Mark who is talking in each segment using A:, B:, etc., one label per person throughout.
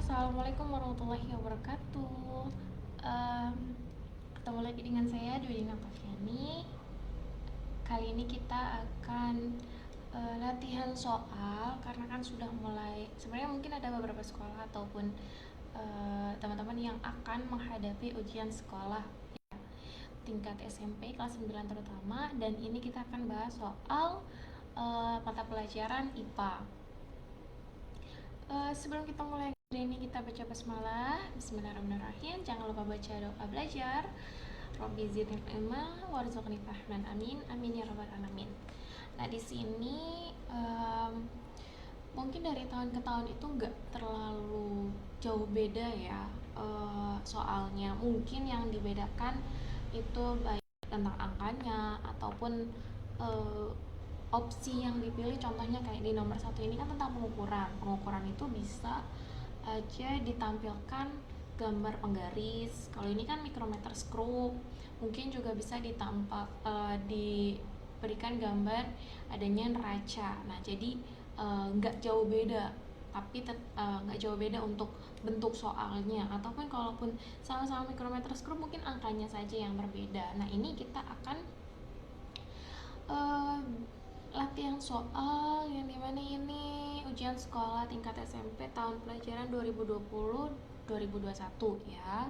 A: Assalamualaikum warahmatullahi wabarakatuh. Em, Ketemu lagi dengan saya Dwi Natafiani. Kali ini kita akan latihan soal karena kan sudah mulai. Sebenarnya mungkin ada beberapa sekolah ataupun teman-teman yang akan menghadapi ujian sekolah tingkat SMP kelas 9 terutama, dan ini kita akan bahas soal mata pelajaran IPA. Sebelum kita mulai hari ini, kita baca basmalah. Bismillahirrahmanirrahim. Jangan lupa baca doa belajar. Robbi zidni ilma warzuqni fahman, amin amin ya rabbal alamin. Nah, di sini mungkin dari tahun ke tahun itu nggak terlalu jauh beda ya soalnya. Mungkin yang dibedakan itu baik tentang angkanya ataupun uh, opsi yang dipilih. Contohnya kayak di nomor satu ini kan tentang pengukuran itu bisa aja ditampilkan gambar penggaris. Kalau ini kan micrometer screw, mungkin juga bisa diberikan gambar adanya neraca. Nah, jadi nggak jauh beda, tapi nggak jauh beda untuk bentuk soalnya, ataupun kalaupun sama-sama micrometer screw mungkin angkanya saja yang berbeda. Nah, ini kita akan uh, latihan soal yang dimana ini ujian sekolah tingkat SMP tahun pelajaran 2020-2021 ya.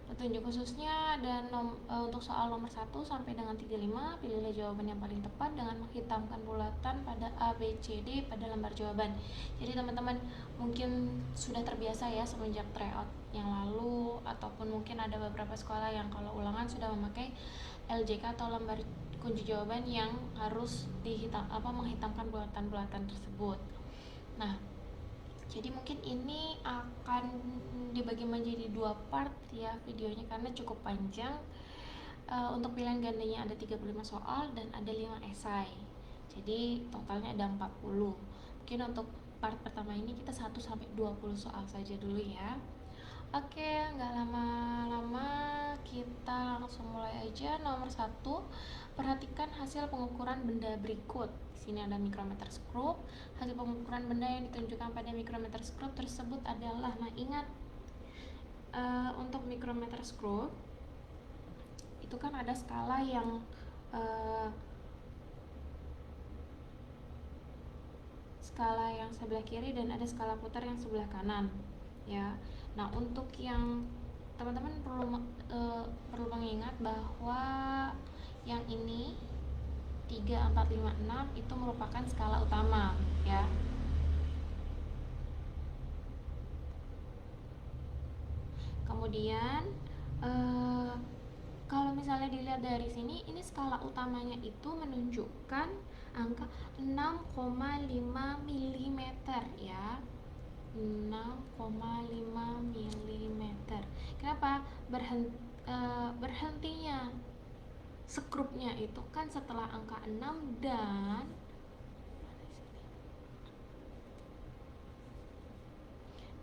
A: Petunjuk khususnya dan untuk soal nomor 1 sampai dengan 35, pilihlah jawaban yang paling tepat dengan menghitamkan bulatan pada A, B, C, D pada lembar jawaban. Jadi teman-teman mungkin sudah terbiasa ya semenjak tryout yang lalu, ataupun mungkin ada beberapa sekolah yang kalau ulangan sudah memakai LJK atau lembar kunci jawaban yang harus menghitamkan bulatan-bulatan tersebut. Nah, jadi mungkin ini akan dibagi menjadi 2 part ya videonya karena cukup panjang. Untuk pilihan gandanya ada 35 soal dan ada 5 esai. Jadi totalnya ada 40. Mungkin untuk part pertama ini kita 1 sampai 20 soal saja dulu ya. Oke, nggak lama-lama kita langsung mulai aja. Nomor 1, perhatikan hasil pengukuran benda berikut. Di sini ada micrometer screw. Hasil pengukuran benda yang ditunjukkan pada micrometer screw tersebut adalah, nah ingat, untuk micrometer screw itu kan ada skala yang sebelah kiri dan ada skala putar yang sebelah kanan ya. Nah, untuk yang teman-teman perlu mengingat bahwa yang ini 3, 4, 5, 6 itu merupakan skala utama ya. Kemudian kalau misalnya dilihat dari sini, ini skala utamanya itu menunjukkan angka 6,5 mm ya. 6,5 mm. Kenapa berhentinya skrupnya itu kan setelah angka 6,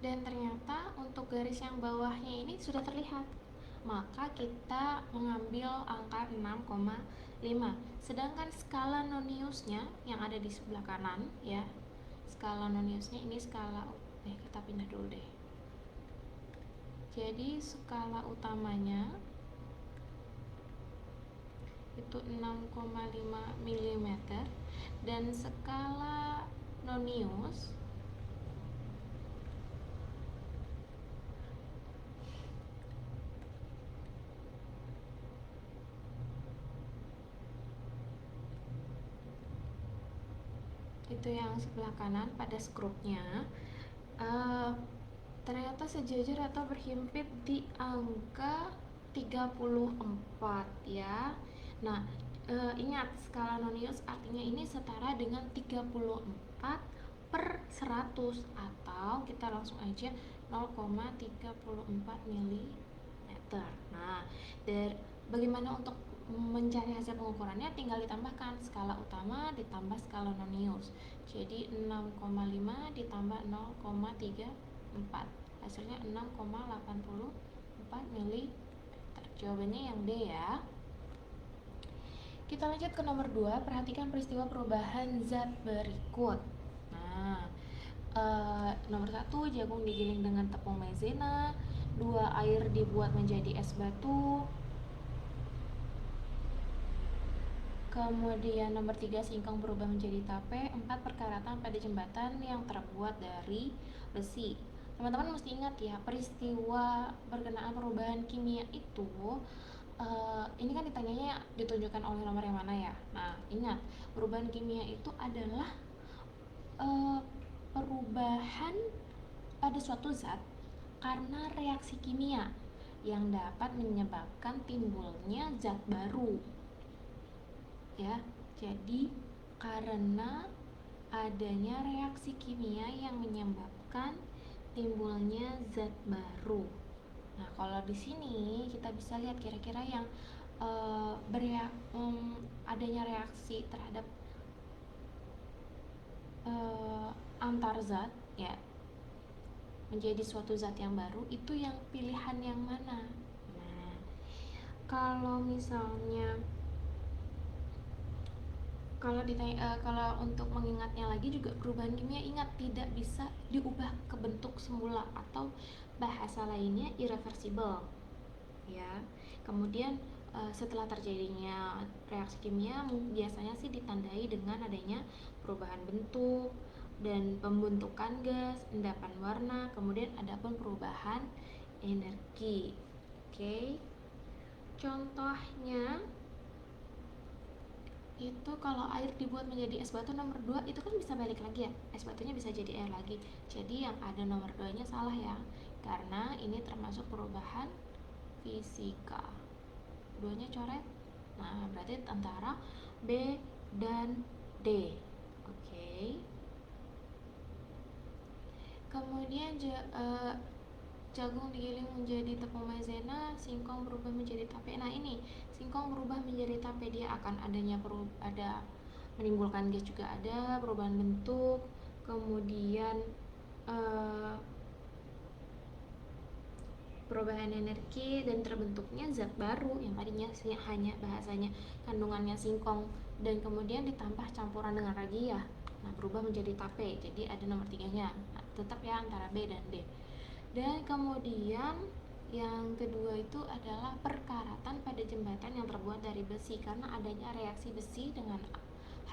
A: dan ternyata untuk garis yang bawahnya ini sudah terlihat, maka kita mengambil angka 6,5. Sedangkan skala noniusnya yang ada di sebelah kanan ya, skala noniusnya ini kita pindah dulu deh. Jadi skala utamanya itu 6,5 mm dan skala nonius itu yang sebelah kanan pada skrupnya ternyata sejajar atau berhimpit di angka 34 ya. Nah, ingat skala nonius artinya ini setara dengan 34 per 100, atau kita langsung aja 0,34 mm. Nah, bagaimana untuk mencari hasil pengukurannya? Tinggal ditambahkan skala utama ditambah skala nonius. Jadi 6,5 ditambah 0,34, hasilnya 6,84 mm. Jawabannya yang D ya. Kita lanjut ke nomor 2, perhatikan peristiwa perubahan zat berikut. Nah, Nomor 1, jagung digiling dengan tepung maizena. 2, air dibuat menjadi es batu. Kemudian nomor 3, singkong berubah menjadi tape. 4, perkaratan pada jembatan yang terbuat dari besi. Teman-teman mesti ingat ya, peristiwa berkenaan perubahan kimia itu ini kan ditanyanya ditunjukkan oleh nomor yang mana ya. Nah, ingat, perubahan kimia itu adalah perubahan pada suatu zat karena reaksi kimia yang dapat menyebabkan timbulnya zat baru. Ya, jadi karena adanya reaksi kimia yang menyebabkan timbulnya zat baru. Nah, kalau di sini kita bisa lihat kira-kira yang adanya reaksi terhadap antar zat ya menjadi suatu zat yang baru, itu yang pilihan yang mana. Nah, kalau misalnya kalau untuk mengingatnya lagi juga, perubahan kimia ingat tidak bisa diubah ke bentuk semula atau bahasa lainnya irreversible ya. Kemudian setelah terjadinya reaksi kimia biasanya sih ditandai dengan adanya perubahan bentuk dan pembentukan gas, endapan warna, kemudian ada pun perubahan energi. Oke. Contohnya itu kalau air dibuat menjadi es batu nomor 2 itu kan bisa balik lagi ya, es batunya bisa jadi air lagi. Jadi yang ada nomor 2 nya salah ya, karena ini termasuk perubahan fisika. Duanya coret. Nah, berarti antara B dan D. Oke. Kemudian jagung digiling menjadi tepung maizena, singkong berubah menjadi tape. Nah, ini singkong berubah menjadi tape, dia akan ada menimbulkan gas juga, ada perubahan bentuk, kemudian perubahan energi dan terbentuknya zat baru yang tadinya hanya bahasanya kandungannya singkong dan kemudian ditambah campuran dengan ragi ya. Nah, berubah menjadi tape. Jadi ada nomor 3-nya. Nah, tetap ya antara B dan D. Dan kemudian yang kedua itu adalah perkaratan pada jembatan yang terbuat dari besi karena adanya reaksi besi dengan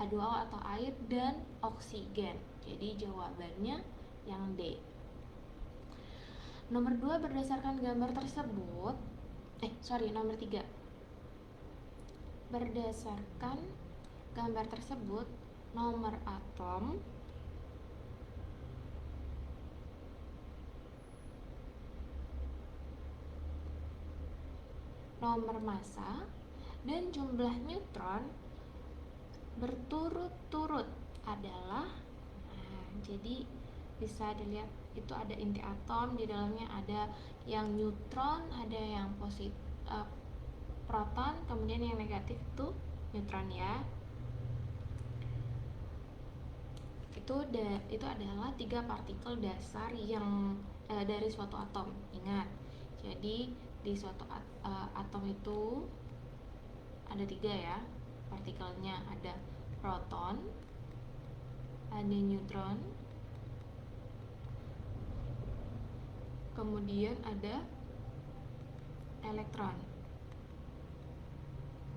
A: H2O atau air dan oksigen. Jadi jawabannya yang D. Nomor 2, berdasarkan gambar tersebut nomor 3. Berdasarkan gambar tersebut, nomor atom, nomor massa, dan jumlah neutron berturut-turut adalah, jadi bisa dilihat itu ada inti atom, di dalamnya ada yang neutron, ada yang proton, kemudian yang negatif itu neutron ya. Itu adalah 3 partikel dasar yang dari suatu atom. Ingat, jadi di suatu atom itu ada 3 ya partikelnya, ada proton, ada neutron, kemudian ada elektron.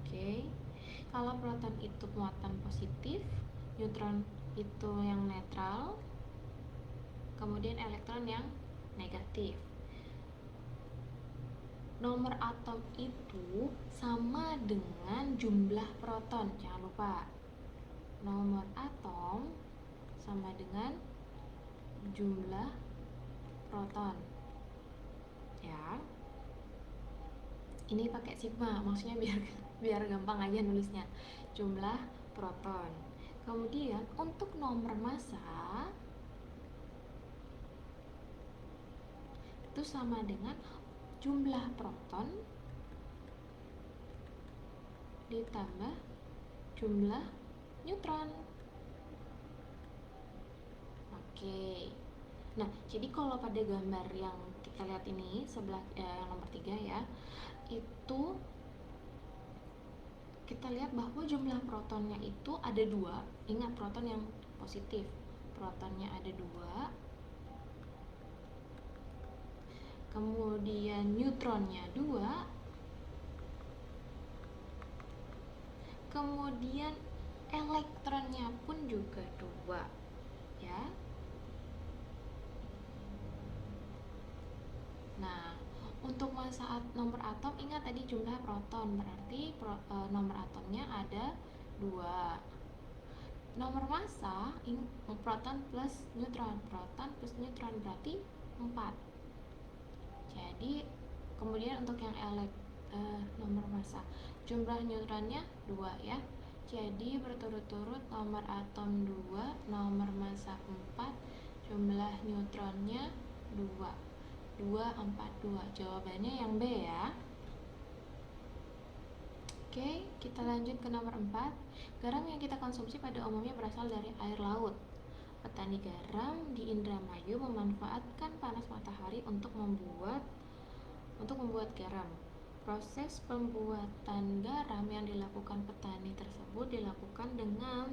A: Oke. Kalau proton itu muatan positif, neutron itu yang netral, kemudian elektron yang negatif. Nomor atom itu sama dengan jumlah proton, jangan lupa. Nomor atom sama dengan jumlah proton ya. Ini pakai sigma, maksudnya biar gampang aja nulisnya, jumlah proton. Kemudian untuk nomor massa itu sama dengan jumlah proton ditambah jumlah neutron. Oke. Nah, jadi kalau pada gambar yang kita lihat ini sebelah yang nomor 3 ya, itu kita lihat bahwa jumlah protonnya itu ada 2. Ingat, proton yang positif. protonnya ada 2, kemudian neutronnya 2, kemudian elektronnya pun juga 2 ya. Nah, untuk massa nomor atom, ingat tadi jumlah proton, berarti nomor atomnya ada 2. Nomor massa, proton plus neutron berarti 4. Jadi kemudian untuk yang nomor massa, jumlah neutronnya 2 ya. Jadi berturut-turut nomor atom 2, nomor massa 4, jumlah neutronnya 2. 2, 4, 2. Jawabannya yang B ya. Oke, kita lanjut ke nomor 4. Garam yang kita konsumsi pada umumnya berasal dari air laut. Petani garam di Indramayu memanfaatkan panas matahari untuk membuat garam. Proses pembuatan garam yang dilakukan petani tersebut dilakukan dengan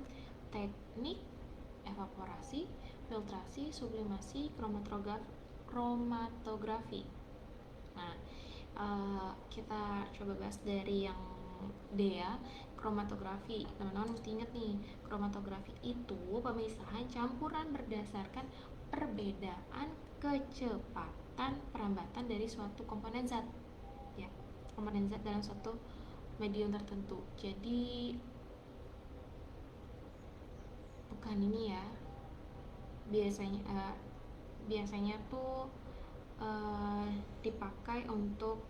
A: teknik evaporasi, filtrasi, sublimasi, kromatografi. Nah, kita coba bahas dari yang D ya, kromatografi. Teman-teman mesti ingat nih, kromatografi itu pemisahan campuran berdasarkan perbedaan kecepatan perambatan dari suatu komponen zat ya, komponen zat dalam suatu medium tertentu. Jadi bukan ini ya, biasanya tuh dipakai untuk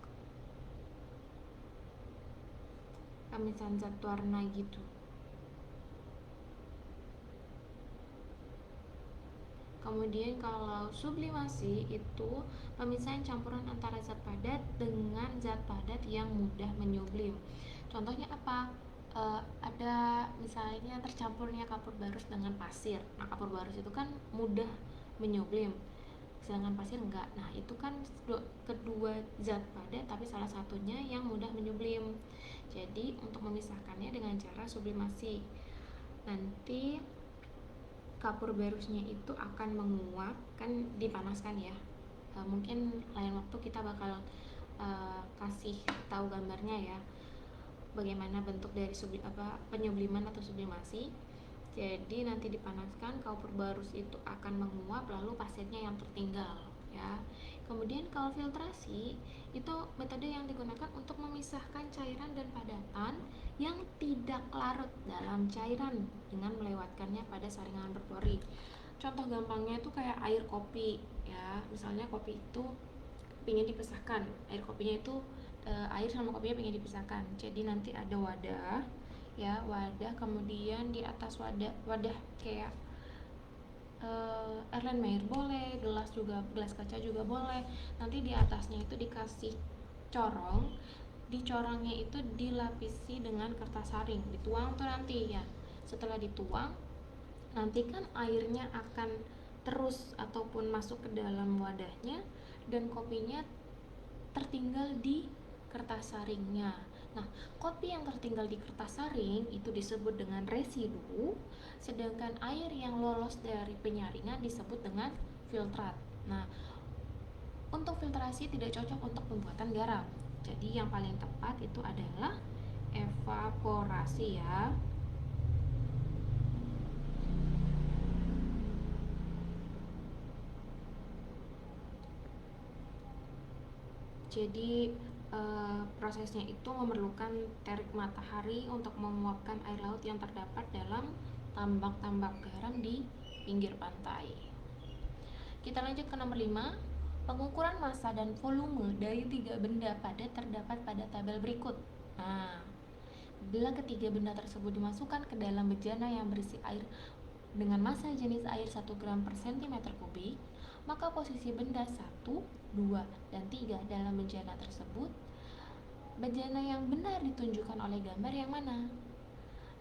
A: pemisahan zat warna gitu. Kemudian kalau sublimasi itu pemisahan campuran antara zat padat dengan zat padat yang mudah menyublim. Contohnya apa? Ada misalnya tercampurnya kapur barus dengan pasir. Nah, kapur barus itu kan mudah menyublim, sedangkan pasir enggak. Nah, itu kan kedua zat padat tapi salah satunya yang mudah menyublim. Jadi untuk memisahkannya dengan cara sublimasi, nanti kapur barusnya itu akan menguap, kan dipanaskan ya. Mungkin lain waktu kita bakal kasih tahu gambarnya ya, bagaimana bentuk dari penyubliman atau sublimasi. Jadi nanti dipanaskan, kapur barus itu akan menguap, lalu pasirnya yang tertinggal ya. Kemudian kalau filtrasi itu metode yang digunakan untuk memisahkan cairan dan padatan yang tidak larut dalam cairan dengan melewatkannya pada saringan berpori. Contoh gampangnya itu kayak air kopi ya. Misalnya kopi itu ingin dipisahkan, air kopinya itu air sama kopinya ingin dipisahkan. Jadi nanti ada wadah ya, kemudian di atas wadah kayak Erlenmeyer boleh, gelas kaca juga boleh. Nanti di atasnya itu dikasih corong, di corongnya itu dilapisi dengan kertas saring, dituang tuh nanti ya. Setelah dituang, nanti kan airnya akan terus ataupun masuk ke dalam wadahnya dan kopinya tertinggal di kertas saringnya. Nah, kopi yang tertinggal di kertas saring itu disebut dengan residu, sedangkan air yang lolos dari penyaringan disebut dengan filtrat. Nah, untuk filtrasi tidak cocok untuk pembuatan garam. Jadi yang paling tepat itu adalah evaporasi ya. Jadi prosesnya itu memerlukan terik matahari untuk menguapkan air laut yang terdapat dalam tambak-tambak garam di pinggir pantai. Kita lanjut ke nomor 5. Pengukuran massa dan volume dari 3 benda padat terdapat pada tabel berikut. Nah, bila ketiga benda tersebut dimasukkan ke dalam bejana yang berisi air dengan massa jenis air 1 gram per cm kubik, maka posisi benda 1, 2, dan 3 dalam bejana tersebut, bejana yang benar ditunjukkan oleh gambar yang mana?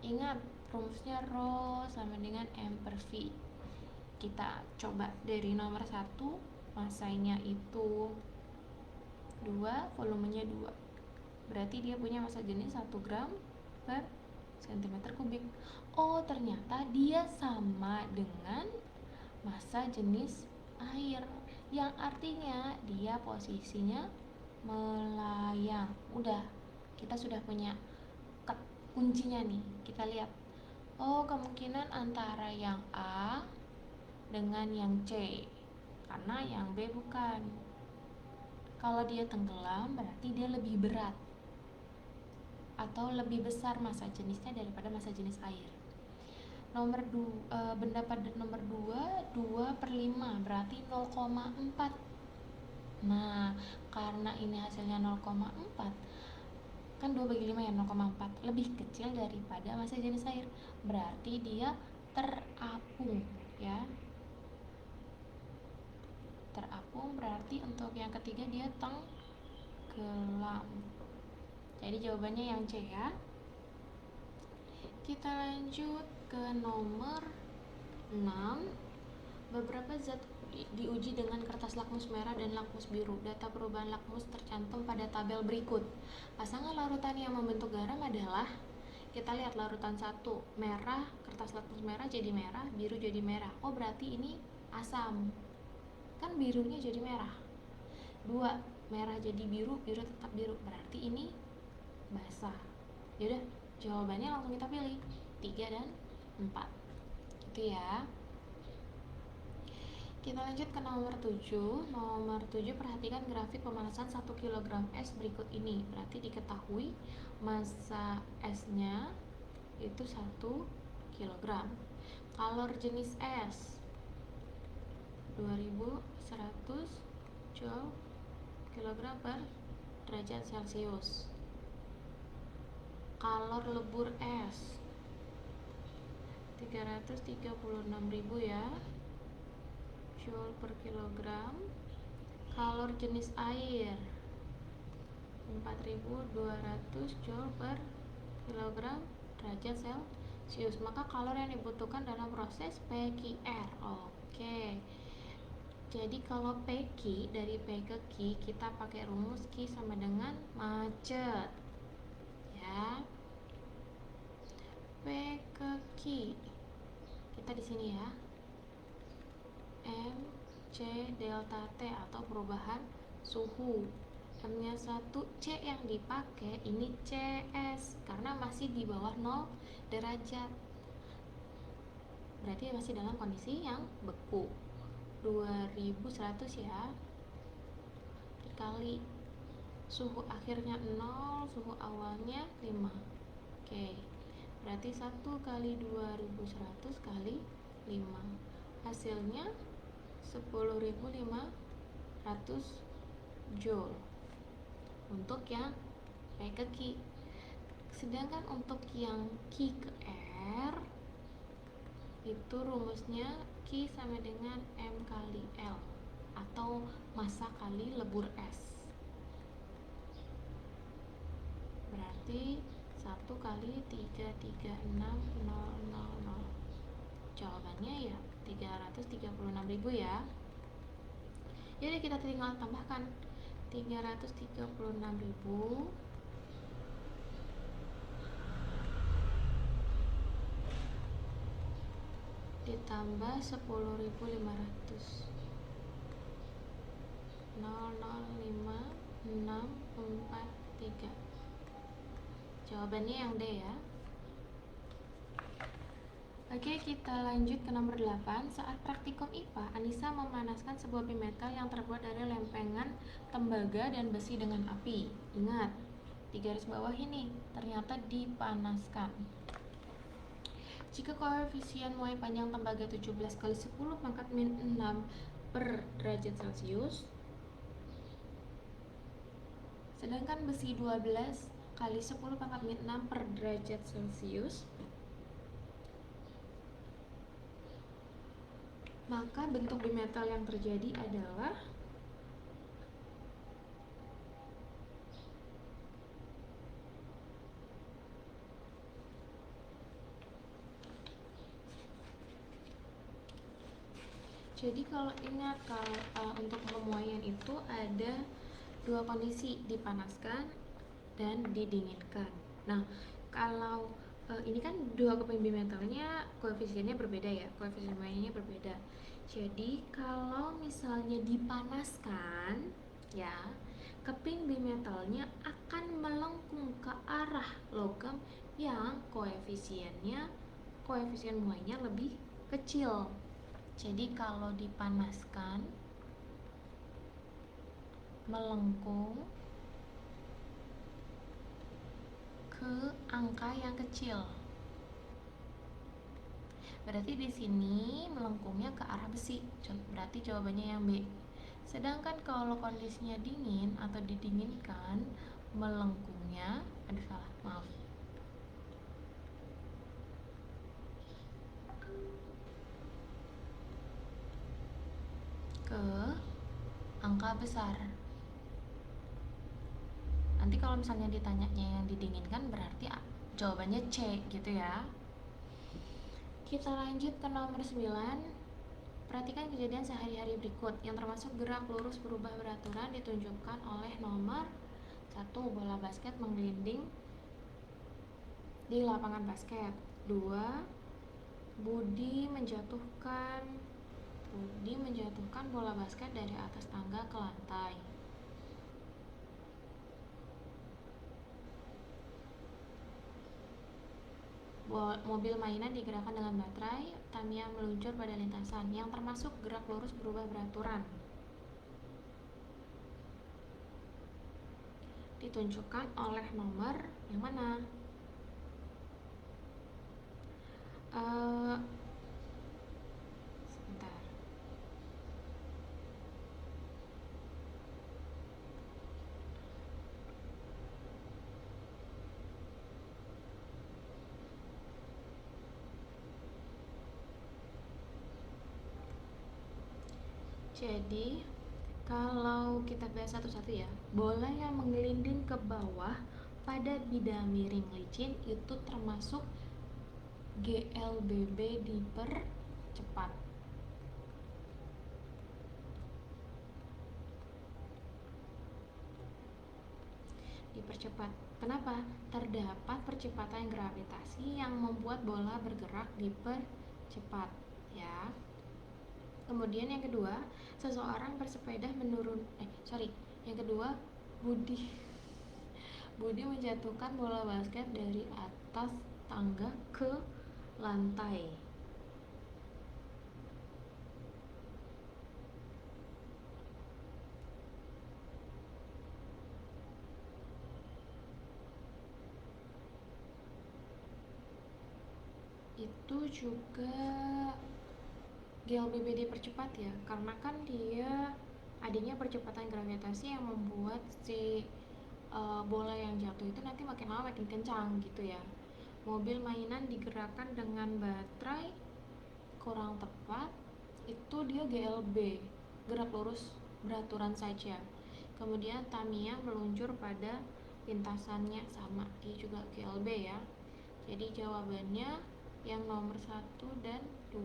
A: Ingat, rumusnya Rho sama dengan M per V. Kita coba dari nomor 1, massanya itu 2, volumenya 2. Berarti dia punya massa jenis 1 gram per cm kubik. Oh, ternyata dia sama dengan massa jenis air, yang artinya dia posisinya melayang. Udah, kita sudah punya kuncinya nih. Kita lihat, oh kemungkinan antara yang A dengan yang C, karena yang B bukan. Kalau dia tenggelam berarti dia lebih berat atau lebih besar massa jenisnya daripada massa jenis air. Benda padat nomor 2, 2/5 berarti 0,4. Nah, karena ini hasilnya 0,4, kan 2/5 ya, 0,4 lebih kecil daripada massa jenis air, berarti dia terapung ya. Terapung berarti untuk yang ketiga dia tenggelam. Jadi jawabannya yang C ya. Kita lanjut ke nomor 6. Beberapa zat diuji dengan kertas lakmus merah dan lakmus biru. Data perubahan lakmus tercantum pada tabel berikut. Pasangan larutan yang membentuk garam adalah, kita lihat larutan 1 merah, kertas lakmus merah jadi merah, biru jadi merah. Oh berarti ini asam, kan birunya jadi merah. 2 merah jadi biru, biru tetap biru, berarti ini basah. Yaudah, jawabannya langsung kita pilih 3 dan 4 gitu ya. Kita lanjut ke nomor 7. Nomor 7, perhatikan grafik pemanasan 1 kg es berikut ini. Berarti diketahui massa esnya itu 1 kg. Kalor jenis es 2100 joule kilogram per derajat Celcius. Kalor lebur es 336.000 ya, joule per kilogram. Kalor jenis air 4200 joule per kilogram derajat Celcius. Maka kalor yang dibutuhkan dalam proses PQR. Oke. Jadi kalau PQ, dari P ke Q kita pakai rumus Q sama dengan macet ya. P ke Q kita di sini ya, M C delta T atau perubahan suhu. M-nya 1, C yang dipakai ini CS karena masih di bawah 0 derajat. Berarti masih dalam kondisi yang beku. 2100 ya, dikali suhu akhirnya 0, suhu awalnya 5. Oke. Berarti 1 kali 2100 kali 5, hasilnya 10.500 joule untuk yang P ke Q. Sedangkan untuk yang Q ke R itu rumusnya Q sama dengan M kali L atau massa kali lebur es. Berarti 1 kali 336.000. Jawabannya ya 336.000 ya. Jadi kita tinggal tambahkan 336.000 ditambah 10.500, 005643. Jawabannya yang D ya. Oke, kita lanjut ke nomor 8. Saat praktikum IPA, Anissa memanaskan sebuah bimetal yang terbuat dari lempengan tembaga dan besi dengan api. Ingat, di garis bawah ini ternyata dipanaskan. Jika koefisien Y panjang tembaga 17 kali 10 pangkat min 6 per derajat Celcius, sedangkan besi 12 kali 10 pangkat min 6 per derajat Celcius, maka bentuk bimetal yang terjadi adalah jadi kalau ingat, untuk pemuaian itu ada dua kondisi, dipanaskan dan didinginkan. Nah, kalau ini kan dua keping bimetalnya koefisiennya berbeda ya, koefisien Y-nya berbeda. Jadi kalau misalnya dipanaskan, ya, keping bimetalnya akan melengkung ke arah logam yang koefisien muainya lebih kecil. Jadi kalau dipanaskan melengkung ke angka yang kecil. Berarti di sini melengkungnya ke arah besi. Berarti jawabannya yang B. Sedangkan kalau kondisinya dingin atau didinginkan, melengkungnya, ke angka besar. Nanti kalau misalnya ditanyanya yang didinginkan berarti jawabannya C gitu ya. Kita lanjut ke nomor 9. Perhatikan kejadian sehari-hari berikut yang termasuk gerak lurus berubah beraturan ditunjukkan oleh nomor 1. Bola basket menggelinding di lapangan basket. 2. Budi menjatuhkan bola basket dari atas tangga ke lantai. Mobil mainan digerakkan dengan baterai. Tamiya meluncur pada lintasan yang termasuk gerak lurus berubah beraturan. Ditunjukkan oleh nomor yang mana? Sebentar. Jadi kalau kita bahas satu-satu ya, bola yang menggelinding ke bawah pada bidang miring licin itu termasuk GLBB dipercepat. Kenapa? Terdapat percepatan gravitasi yang membuat bola bergerak dipercepat, ya. Kemudian yang kedua, seseorang bersepeda Budi menjatuhkan bola basket dari atas tangga ke lantai. Itu juga GLBB dipercepat ya, karena kan dia adanya percepatan gravitasi yang membuat si bola yang jatuh itu nanti makin lama makin kencang gitu ya. Mobil mainan digerakkan dengan baterai, kurang tepat, itu dia GLB, gerak lurus beraturan saja. Kemudian Tamiya meluncur pada lintasannya, sama, dia juga GLB ya. Jadi jawabannya yang nomor 1 dan 2.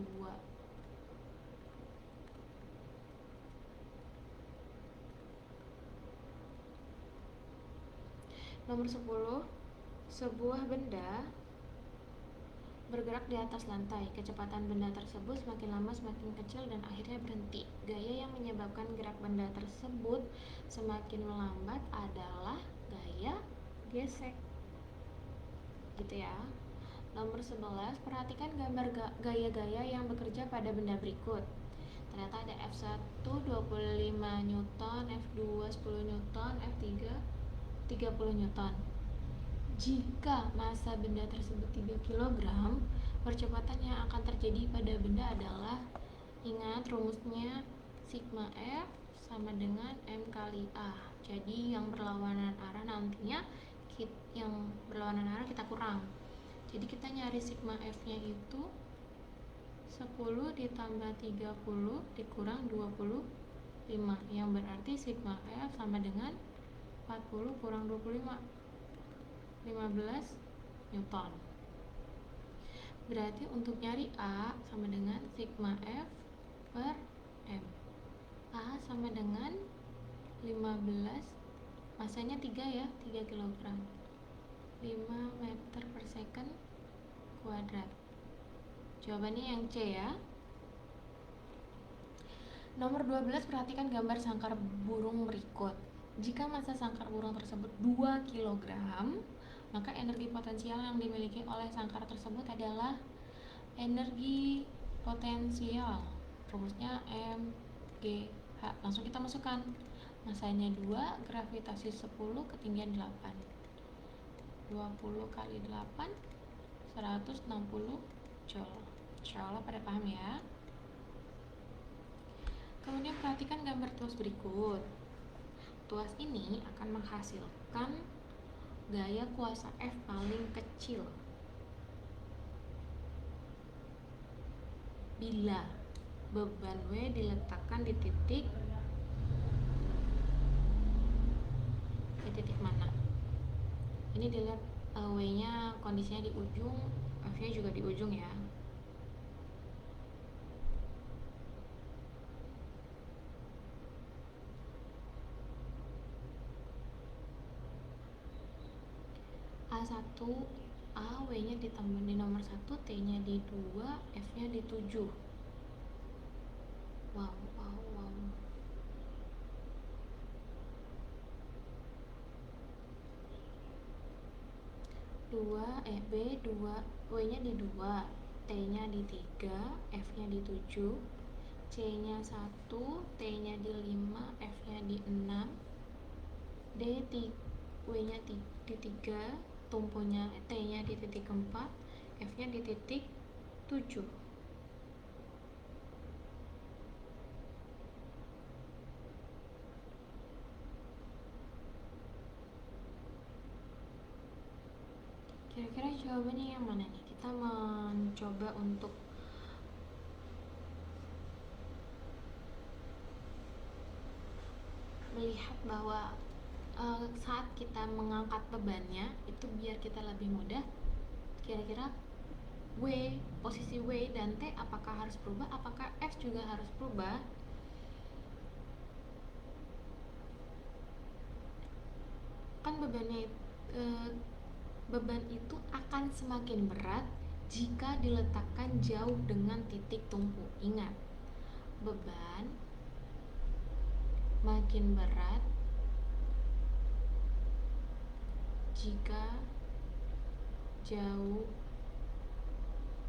A: Nomor 10. Sebuah benda bergerak di atas lantai. Kecepatan benda tersebut semakin lama semakin kecil dan akhirnya berhenti. Gaya yang menyebabkan gerak benda tersebut semakin melambat adalah gaya gesek. Gitu ya. Nomor 11. Perhatikan gambar gaya-gaya yang bekerja pada benda berikut. Ternyata ada F1 25 Newton, F2 10 Newton, F3 30 Newton. Jika massa benda tersebut 3 kg, percepatan yang akan terjadi pada benda adalah, ingat rumusnya, sigma F sama dengan M kali A. Jadi yang berlawanan arah nantinya kita kurang. Jadi kita nyari sigma F nya itu 10 ditambah 30 dikurang 25, yang berarti sigma F sama dengan 40 kurang 25, 15 Newton. Berarti untuk nyari A sama dengan sigma F per M. A sama dengan 15, masanya 3 ya, 3 kg, 5 meter per second kuadrat. Jawabannya yang C ya. Nomor 12, perhatikan gambar sangkar burung berikut. Jika massa sangkar burung tersebut 2 kg, maka energi potensial yang dimiliki oleh sangkar tersebut adalah energi potensial, rumusnya MGH. Langsung kita masukkan. Massanya 2, gravitasi 10, ketinggian 8. 20 kali 8, 160 joule. Insyaallah pada paham ya. Kemudian perhatikan gambar tuas berikut. Tuas ini akan menghasilkan gaya kuasa F paling kecil bila beban W diletakkan di titik mana? Ini dilihat W-nya kondisinya di ujung, F-nya juga di ujung ya. A1, A, W-nya ditambah di nomor 1, T-nya di 2, F-nya di 7. Wow. 2, W-nya di 2, T-nya di 3, F-nya di 7, C-nya 1, T-nya di 5, F-nya di 6, W-nya di 3, tumpunya T-nya di titik 4, F-nya di titik 7. Kira-kira jawabannya yang mana nih? Kita mencoba untuk melihat bahwa saat kita mengangkat bebannya itu biar kita lebih mudah. Kira-kira posisi W dan T apakah harus berubah? Apakah F juga harus berubah? Kan beban itu akan semakin berat jika diletakkan jauh dengan titik tumpu. Ingat, beban makin berat jika jauh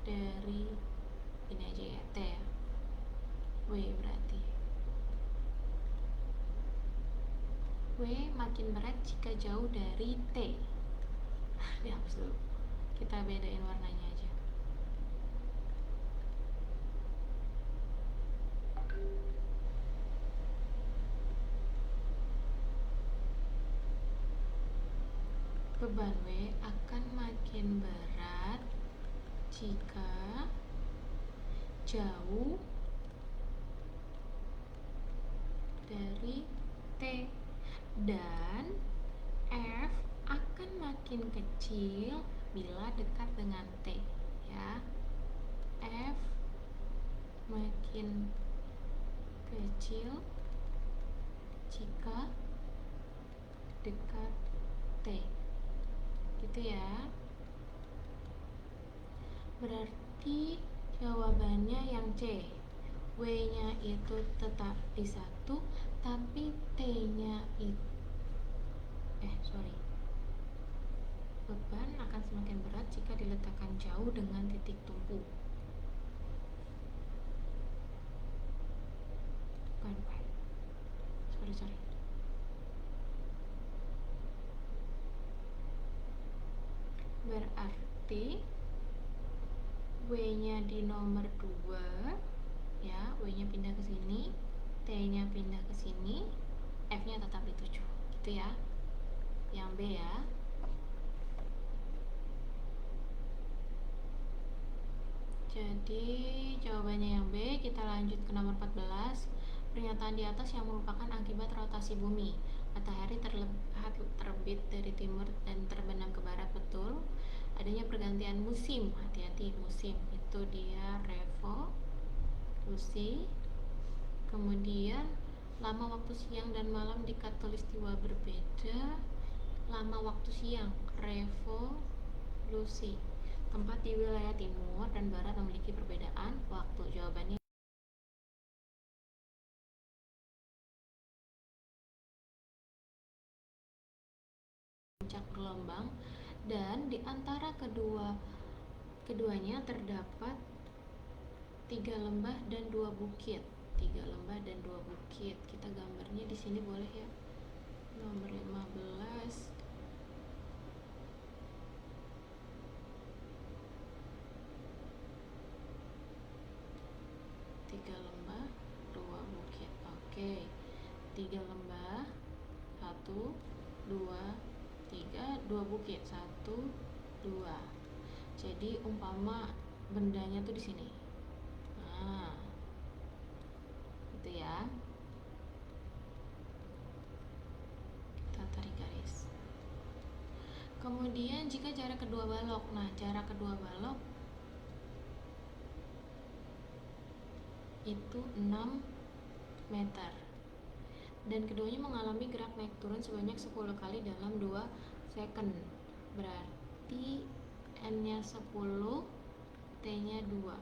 A: dari ini aja ya, T ya, W berarti W makin berat jika jauh dari T. Dihapus dulu, kita bedain warnanya aja. Beban W akan makin berat jika jauh dari T, dan F akan makin kecil bila dekat dengan T ya. F makin kecil jika dekat T, gitu ya. Berarti jawabannya yang C. W-nya itu tetap di 1, tapi T-nya itu beban akan semakin berat jika diletakkan jauh dengan titik tumpu. Sorry. Berarti W-nya di nomor 2 ya, W-nya pindah ke sini, T-nya pindah ke sini, F-nya tetap di 7, gitu ya. Yang B ya. Jadi jawabannya yang B. Kita lanjut ke nomor 14. Pernyataan di atas yang merupakan akibat rotasi bumi. Matahari terlihat terbit dari timur dan terbenam ke barat, betul. Adanya pergantian musim, hati-hati musim, itu dia revolusi. Kemudian lama waktu siang dan malam di khatulistiwa berbeda. Lama waktu siang, revolusi. Tempat di wilayah timur dan barat memiliki perbedaan waktu. Jawabannya gelombang, dan di antara keduanya terdapat 3 lembah dan 2 bukit. 3 lembah dan 2 bukit. Kita gambarnya di sini boleh ya. Nomor 15. Tiga lembah, 2 bukit. Oke. 3 lembah, 1, 2, 3, 2 bukit, 1, 2. Jadi umpama bendanya tuh di sini. Nah, gitu ya. Kita tarik garis. Kemudian jika jarak kedua balok, nah jarak kedua balok itu 6 meter. Dan keduanya mengalami gerak naik turun sebanyak 10 kali dalam 2 second. Berarti N-nya 10, T-nya 2.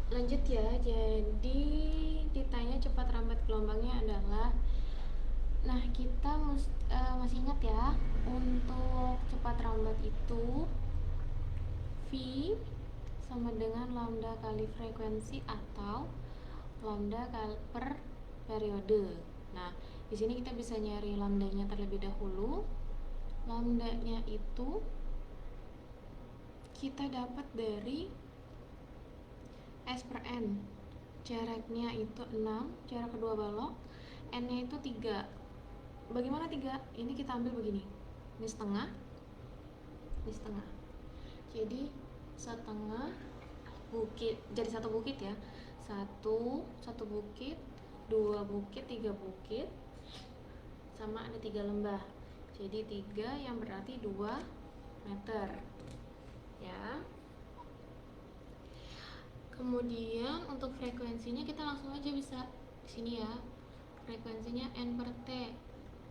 A: Lanjut ya, jadi ditanya cepat rambat gelombangnya adalah, nah kita masih ingat ya, untuk cepat rambat itu V sama dengan lambda kali frekuensi atau lambda per periode. Nah, di sini kita bisa nyari lambdanya terlebih dahulu. Lambdanya itu kita dapat dari S per N. Jaraknya itu 6, jarak kedua balok. N-nya itu 3. Bagaimana 3? Ini kita ambil begini. Ini setengah. Ini setengah. Jadi setengah bukit, jadi satu bukit ya. Satu bukit, 2 bukit, 3 bukit. Sama ada 3 lembah. Jadi 3 yang berarti 2 meter. Ya. Kemudian untuk frekuensinya kita langsung aja bisa di sini ya. Frekuensinya N per T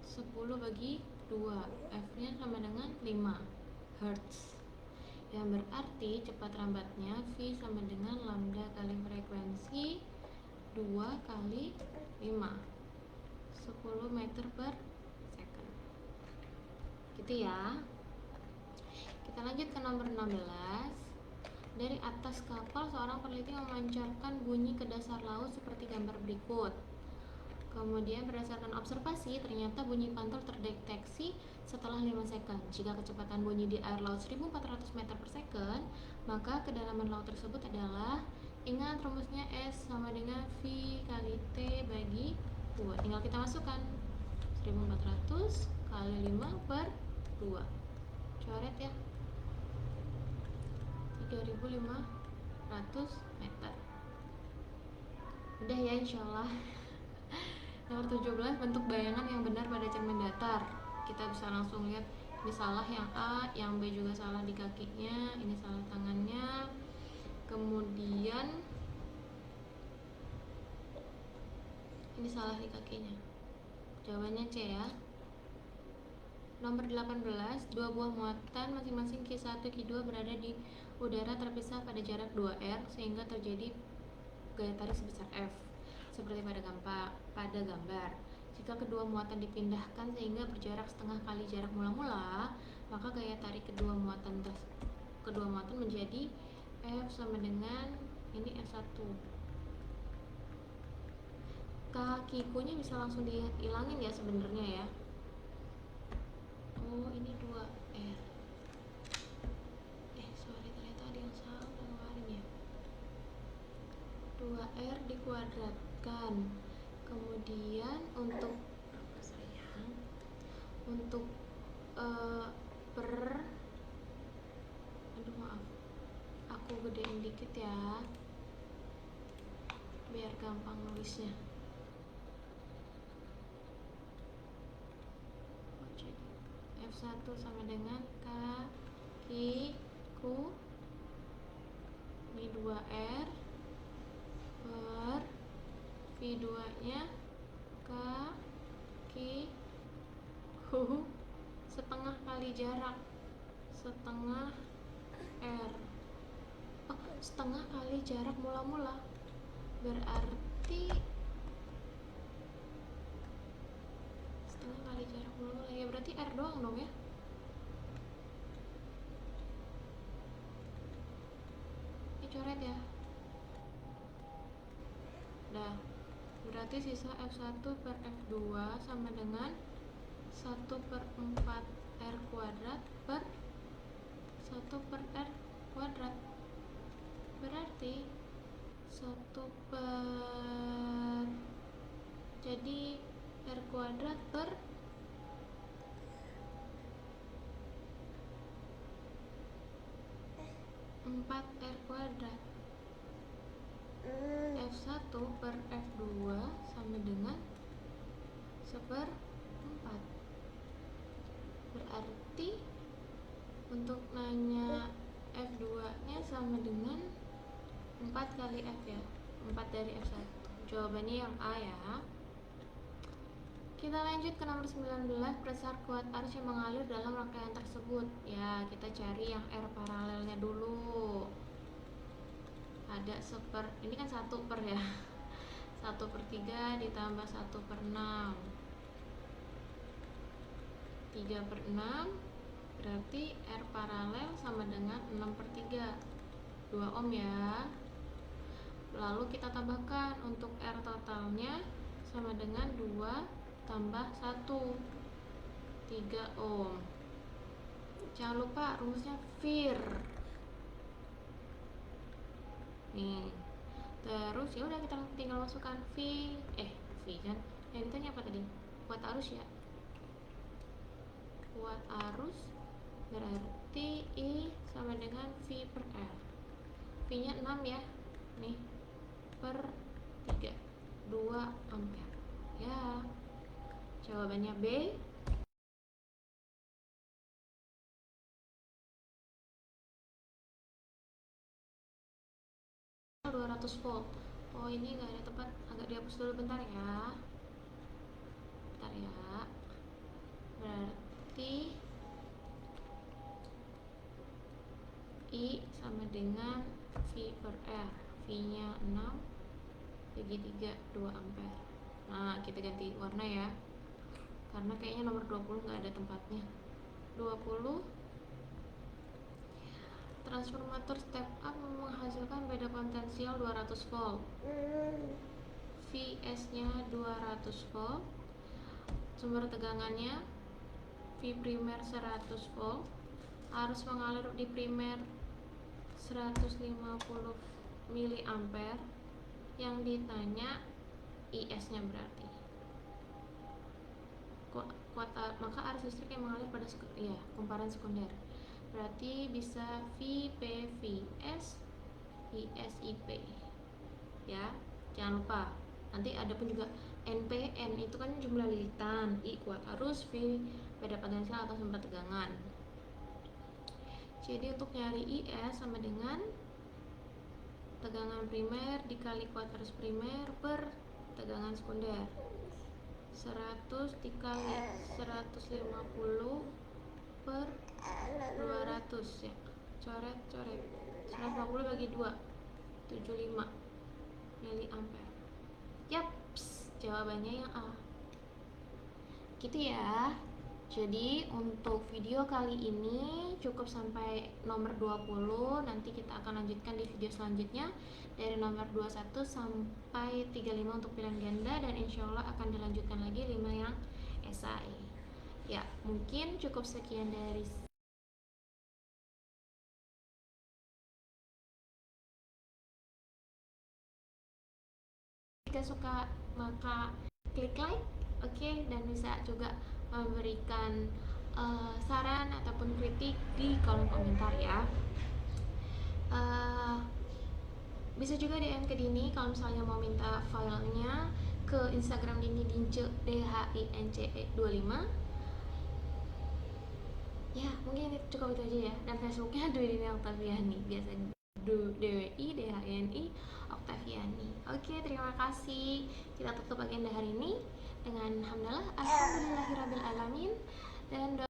A: 10 bagi 2. F-nya sama dengan 5 Hz. Yang berarti cepat rambatnya V sama dengan lambda kali frekuensi 2 kali 5. 10 meter per second. Gitu ya. Kita lanjut ke nomor 16. Dari atas kapal, seorang peneliti memancarkan bunyi ke dasar laut seperti gambar berikut. Kemudian berdasarkan observasi, ternyata bunyi pantul terdeteksi setelah 5 second. Jika kecepatan bunyi di air laut 1400 meter per second, maka kedalaman laut tersebut adalah, ingat rumusnya S sama dengan V kali T bagi 2. Tinggal kita masukkan 1400 kali 5 per 2. Coret ya. 3500 meter. Udah ya insyaallah. Nomor 17, bentuk bayangan yang benar pada cermin datar. Kita bisa langsung lihat ini salah yang A, yang B juga salah di kakinya, ini salah tangannya. Kemudian ini salah di kakinya. Jawabannya C ya. Nomor 18, dua buah muatan masing-masing Q1, Q2 berada di udara terpisah pada jarak 2R sehingga terjadi gaya tarik sebesar F. Seperti pada gambar. Jika kedua muatan dipindahkan sehingga berjarak setengah kali jarak mula-mula, maka gaya tarik kedua muatan menjadi F sama dengan ini F1. Kikunya bisa langsung dihilangin ya sebenarnya ya. Oh, ini 2R. Sorry, ternyata ada yang salah kemarin ya. 2R dikuadratkan. Kemudian untuk per maaf, aku gedein dikit ya biar gampang nulisnya. F1 sama dengan kakiku, ini 2R per V2 nya kakiku setengah kali jarak, setengah R. Setengah kali jarak mula-mula, berarti setengah kali jarak mula-mula ya, berarti R doang dong ya. Ini coret ya. Nah, berarti sisa F1 per F2 sama dengan 1/4 R kuadrat per 1/R kuadrat. Berarti 1/, jadi R kuadrat per 4R kuadrat. F1 per F2 sama dengan 1/4. Berarti untuk nanya F2 nya sama dengan 4 kali F ya, 4 dari F1. Jawabannya yang A ya. Kita lanjut ke nomor 19, besar kuat arus yang mengalir dalam rangkaian tersebut. Ya, kita cari yang R paralelnya dulu. Ada ini kan 1/, ya. 1/3 ditambah 1/6. 3/6 berarti R paralel sama dengan 6/3, 2 ohm ya. Lalu kita tambahkan untuk R totalnya sama dengan 2 tambah 1, 3 ohm. Jangan lupa rumusnya VIR nih. Terus ya udah kita tinggal masukkan V kan yang ditanya apa tadi, kuat arus ya. Kuat arus berarti I sama dengan V per R. V nya 6 ya, nih per 3, 2 ampere ya. Jawabannya B. volt. Oh, ini nggak ada tempat, agak dihapus dulu bentar ya. Berarti I sama dengan V per R. V nya 6 bagi 3, 2 ampere. Nah, kita ganti warna ya, karena kayaknya nomor 20 nggak ada tempatnya. 20, transformator step up menghasilkan beda potensial 200 volt. V VS nya 200 volt, sumber tegangannya V primer 100 volt, arus mengalir di primer 150 mA. Yang ditanya IS nya berarti maka arus listrik yang mengalir pada kumparan sekunder berarti bisa VPVS ISIP ya, jangan lupa. Nanti ada pun juga NPN, itu kan jumlah lilitan, I kuat arus, V beda potensial atau sumber tegangan. Jadi untuk nyari IS sama dengan tegangan primer dikali kuat arus primer per tegangan sekunder, 100 dikali 150 per 200 ya, coret 150 bagi 2 75 miliampere. Yaps, jawabannya yang A. Gitu ya. Jadi untuk video kali ini cukup sampai nomor 20. Nanti kita akan lanjutkan di video selanjutnya dari nomor 21 sampai 35 untuk pilihan ganda, dan insya Allah akan dilanjutkan lagi 5 yang esai. Ya, mungkin cukup sekian dari jika suka maka klik like, oke, dan bisa juga memberikan saran ataupun kritik di kolom komentar ya. Bisa juga DM ke Dini kalau misalnya mau minta filenya, ke Instagram Dini Dince DHINCE25. Ya, mungkin cukup itu aja ya. Dan Facebooknya Dwi Dini Oktaviani, biasa DWI DHNI Oktaviani. Oke, terima kasih. Kita tutup agenda hari ini dengan alhamdulillah alhamdulillahirabbil alamin dan